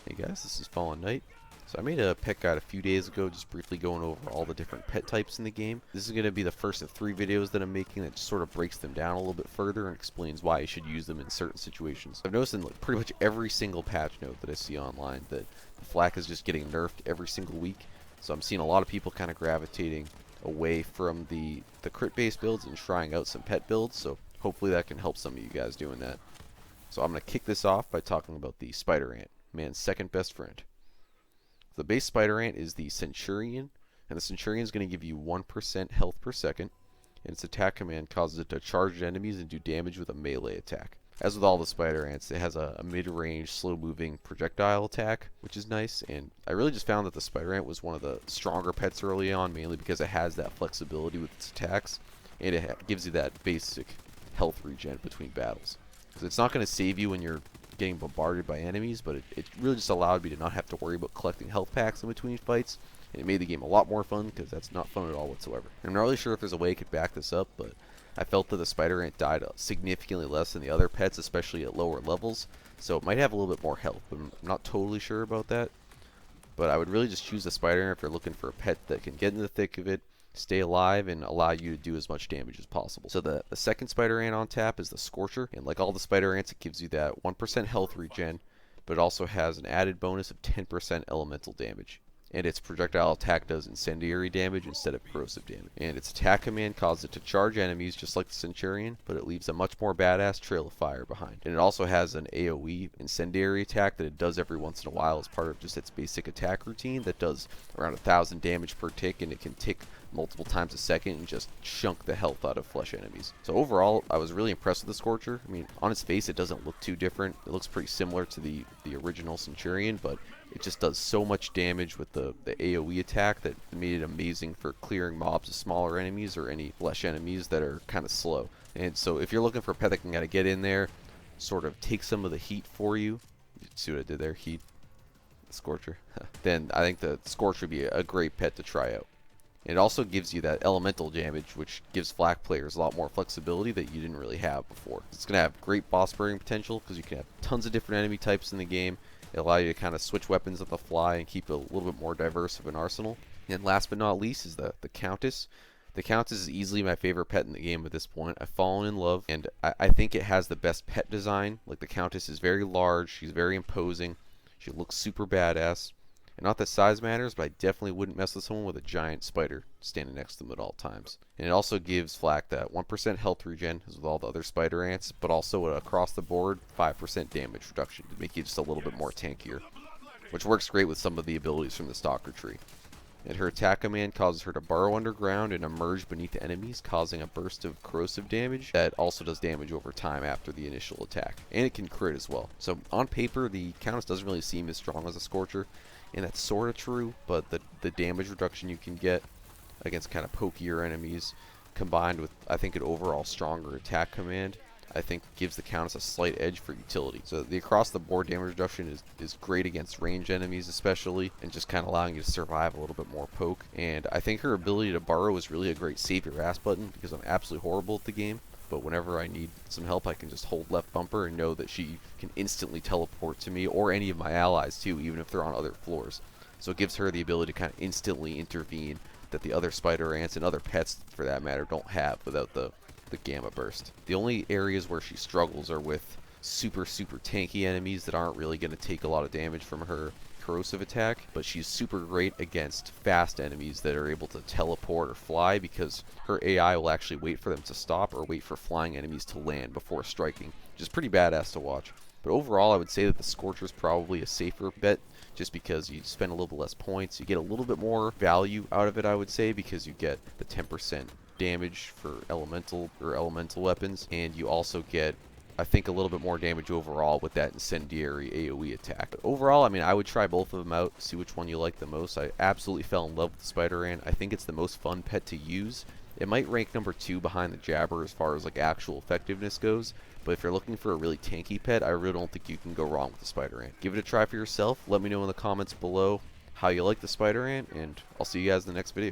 Hey guys, this is Fallen Knight. So I made a pet guide a few days ago, just briefly going over all the different pet types in the game. This is going to be the first of 3 videos that I'm making that just sort of breaks them down a little bit further and explains why you should use them in certain situations. I've noticed in like pretty much every single patch note that I see online that the flak is just getting nerfed every single week. So I'm seeing a lot of people kind of gravitating away from the crit based builds and trying out some pet builds, so hopefully that can help some of you guys doing that. So I'm going to kick this off by talking about the Spiderant, man's second best friend. The base Spiderant is the Centurion, and the Centurion is going to give you 1% health per second, and its attack command causes it to charge at enemies and do damage with a melee attack. As with all the Spiderants, it has a mid-range, slow-moving projectile attack, which is nice, and I really just found that the Spiderant was one of the stronger pets early on, mainly because it has that flexibility with its attacks, and it gives you that basic health regen between battles. So it's not going to save you when you're getting bombarded by enemies, but it really just allowed me to not have to worry about collecting health packs in between fights, and it made the game a lot more fun because that's not fun at all whatsoever. And I'm not really sure if there's a way I could back this up, but I felt that the Spiderant died significantly less than the other pets, especially at lower levels, so it might have a little bit more health, but I'm not totally sure about that. But I would really just choose the Spiderant if you're looking for a pet that can get in the thick of it, stay alive, and allow you to do as much damage as possible. So the second Spiderant on tap is the Scorcher, and like all the Spiderants, it gives you that 1% health regen, but it also has an added bonus of 10% elemental damage. And its projectile attack does incendiary damage instead of corrosive damage. And its attack command causes it to charge enemies just like the Centurion, but it leaves a much more badass trail of fire behind. And it also has an AoE incendiary attack that it does every once in a while as part of just its basic attack routine that does around 1,000 damage per tick, and it can tick multiple times a second and just chunk the health out of flesh enemies. So overall, I was really impressed with the Scorcher. I mean, on its face, it doesn't look too different. It looks pretty similar to the original Centurion, but it just does so much damage with the AoE attack that made it amazing for clearing mobs of smaller enemies or any flesh enemies that are kind of slow. And so if you're looking for a pet that can kind of get in there, sort of take some of the heat for you, see what I did there, heat, Scorcher, then I think the Scorcher would be a great pet to try out. It also gives you that elemental damage, which gives flak players a lot more flexibility that you didn't really have before. It's going to have great boss burning potential because you can have tons of different enemy types in the game. It allows you to kind of switch weapons on the fly and keep a little bit more diverse of an arsenal. And last but not least is the Countess. The Countess is easily my favorite pet in the game at this point. I've fallen in love, and I think it has the best pet design. Like, the Countess is very large, she's very imposing, she looks super badass. And not that size matters, but I definitely wouldn't mess with someone with a giant spider standing next to them at all times. And it also gives flak that 1% health regen, as with all the other spider ants, but also across the board 5% damage reduction to make you just a little bit more tankier, which works great with some of the abilities from the stalker tree. And her attack command causes her to burrow underground and emerge beneath enemies, causing a burst of corrosive damage that also does damage over time after the initial attack. And it can crit as well. So on paper, the Countess doesn't really seem as strong as a Scorcher, and that's sort of true, but the damage reduction you can get against kind of pokier enemies, combined with, I think, an overall stronger attack command, I think gives the Countess a slight edge for utility. So the across-the-board damage reduction is great against ranged enemies especially, and just kind of allowing you to survive a little bit more poke. And I think her ability to burrow is really a great save your ass button, because I'm absolutely horrible at the game. But whenever I need some help, I can just hold left bumper and know that she can instantly teleport to me, or any of my allies too, even if they're on other floors. So it gives her the ability to kind of instantly intervene that the other spider ants and other pets, for that matter, don't have without the gamma burst. The only areas where she struggles are with super tanky enemies that aren't really going to take a lot of damage from her corrosive attack, but she's super great against fast enemies that are able to teleport or fly, because her AI will actually wait for them to stop or wait for flying enemies to land before striking, which is pretty badass to watch. But overall, I would say that the Scorcher is probably a safer bet, just because you spend a little bit less points. You get a little bit more value out of it, I would say, because you get the 10% damage for elemental weapons, and you also get, I think, a little bit more damage overall with that incendiary AoE attack. But overall, I mean, I would try both of them out, see which one you like the most. I absolutely fell in love with the Spiderant. I think it's the most fun pet to use. It might rank number 2 behind the Jabber as far as like actual effectiveness goes, but if you're looking for a really tanky pet, I really don't think you can go wrong with the Spiderant. Give it a try for yourself. Let me know in the comments below how you like the Spiderant, and I'll see you guys in the next video.